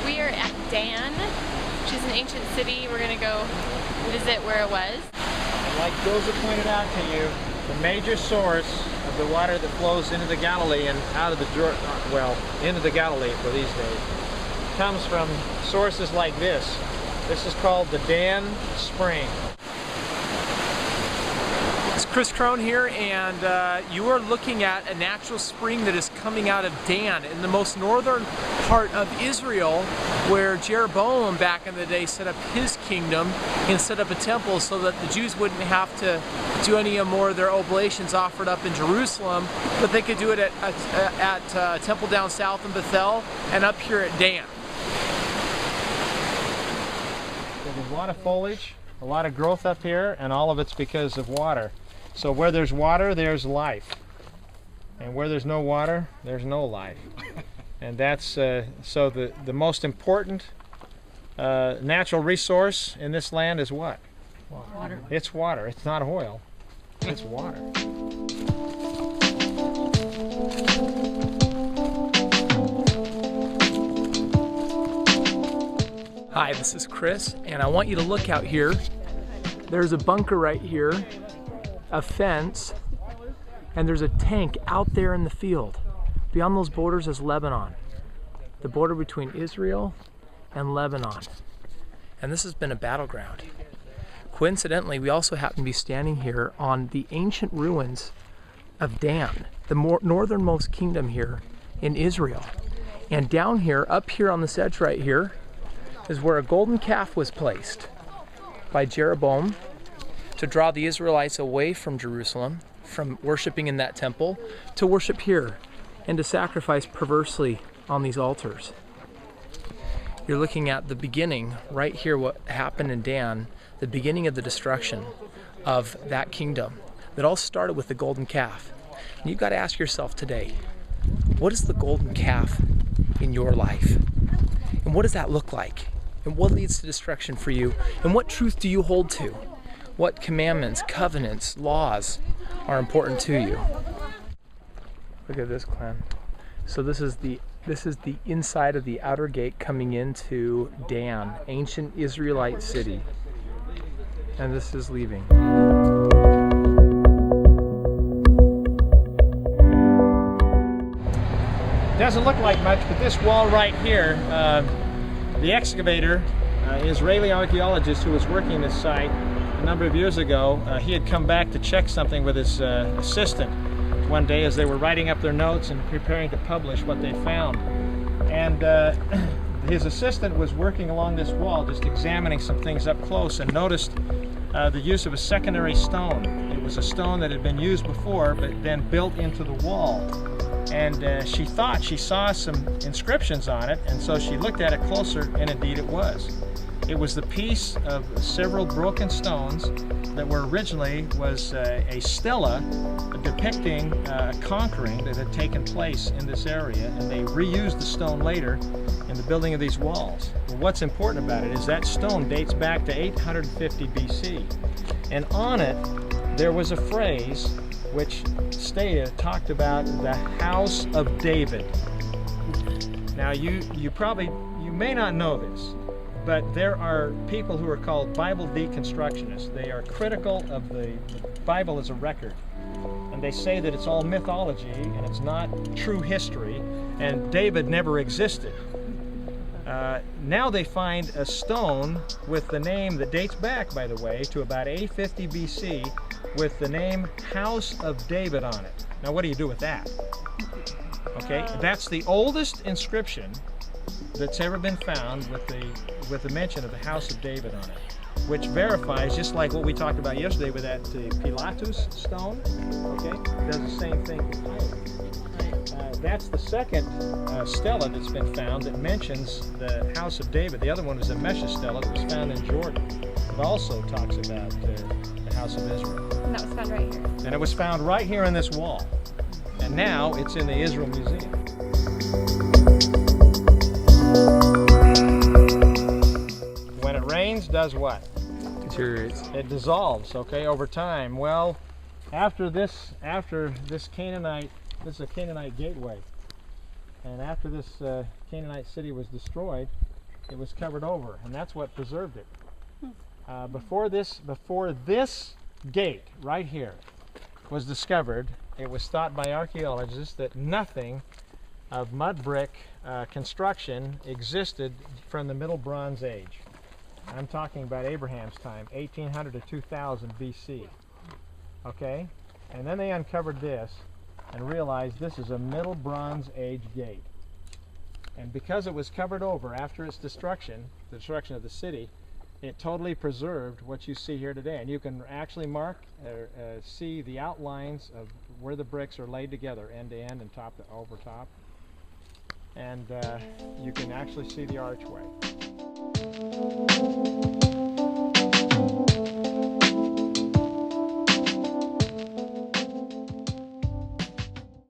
We are at Dan, which is an ancient city. We're going to go visit where it was. And like Joseph pointed out to you, the major source of the water that flows into the Galilee and out of the Jordan, well, into the Galilee for these days, comes from sources like this. This is called the Dan Spring. It's Chris Crone here, and you are looking at a natural spring that is coming out of Dan in the most northern part of Israel, where Jeroboam back in the day set up his kingdom and set up a temple so that the Jews wouldn't have to do any more of their oblations offered up in Jerusalem, but they could do it at temple down south in Bethel and up here at Dan. There's a lot of foliage, a lot of growth up here, and all of it's because of water. So where there's water, there's life. And where there's no water, there's no life. And that's, so the most important natural resource in this land is what? Water. It's water. It's not oil. It's water. Hi, this is Chris, and I want you to look out here. There's a bunker right here, a fence, and there's a tank out there in the field. Beyond those borders is Lebanon, the border between Israel and Lebanon. And this has been a battleground. Coincidentally, we also happen to be standing here on the ancient ruins of Dan, the northernmost kingdom here in Israel. And down here, up here on this edge right here, is where a golden calf was placed by Jeroboam to draw the Israelites away from Jerusalem, from worshiping in that temple, to worship here and to sacrifice perversely on these altars. You're looking at the beginning right here, what happened in Dan, the beginning of the destruction of that kingdom that all started with the golden calf. And you've got to ask yourself today, what is the golden calf in your life? And what does that look like? And what leads to destruction for you? And what truth do you hold to? What commandments, covenants, laws are important to you? Look at this, clan. So this is the inside of the outer gate coming into Dan, ancient Israelite city. And this is leaving. Doesn't look like much, but this wall right here, the excavator, Israeli archaeologist who was working this site a number of years ago, he had come back to check something with his assistant one day as they were writing up their notes and preparing to publish what they'd found. And his assistant was working along this wall, just examining some things up close, and noticed the use of a secondary stone. It was a stone that had been used before, but then built into the wall. And she thought she saw some inscriptions on it, and so she looked at it closer, and indeed it was. It was the piece of several broken stones that were originally was a stela depicting conquering that had taken place in this area, and they reused the stone later in the building of these walls. Well, what's important about it is that stone dates back to 850 BC, and on it there was a phrase which talked about the house of David. Now you may not know this, but there are people who are called Bible deconstructionists. They are critical of the Bible as a record, and they say that it's all mythology and it's not true history, and David never existed. Now they find a stone with the name that dates back, by the way, to about 850 BC with the name House of David on it. Now what do you do with that? Okay, that's the oldest inscription that's ever been found with the mention of the House of David on it, which verifies, just like what we talked about yesterday with that Pilatus stone, okay, does the same thing with Pilate. That's the second stela that's been found that mentions the House of David. The other one was a Mesha stela that was found in Jordan. It also talks about the House of Israel. And that was found right here. And it was found right here in this wall. And now it's in the Israel Museum. When it rains, does what? Deteriorates. It dissolves, okay, over time. Well, after this Canaanite, this is a Canaanite gateway, and after this Canaanite city was destroyed, it was covered over, and that's what preserved it. Before this gate right here was discovered, it was thought by archaeologists that nothing of mud brick construction existed from the Middle Bronze Age. I'm talking about Abraham's time, 1800 to 2000 BC. Okay? And then they uncovered this and realized this is a Middle Bronze Age gate. And because it was covered over after its destruction, the destruction of the city, it totally preserved what you see here today. And you can actually mark or see the outlines of where the bricks are laid together, end to end and top to over top. And you can actually see the archway.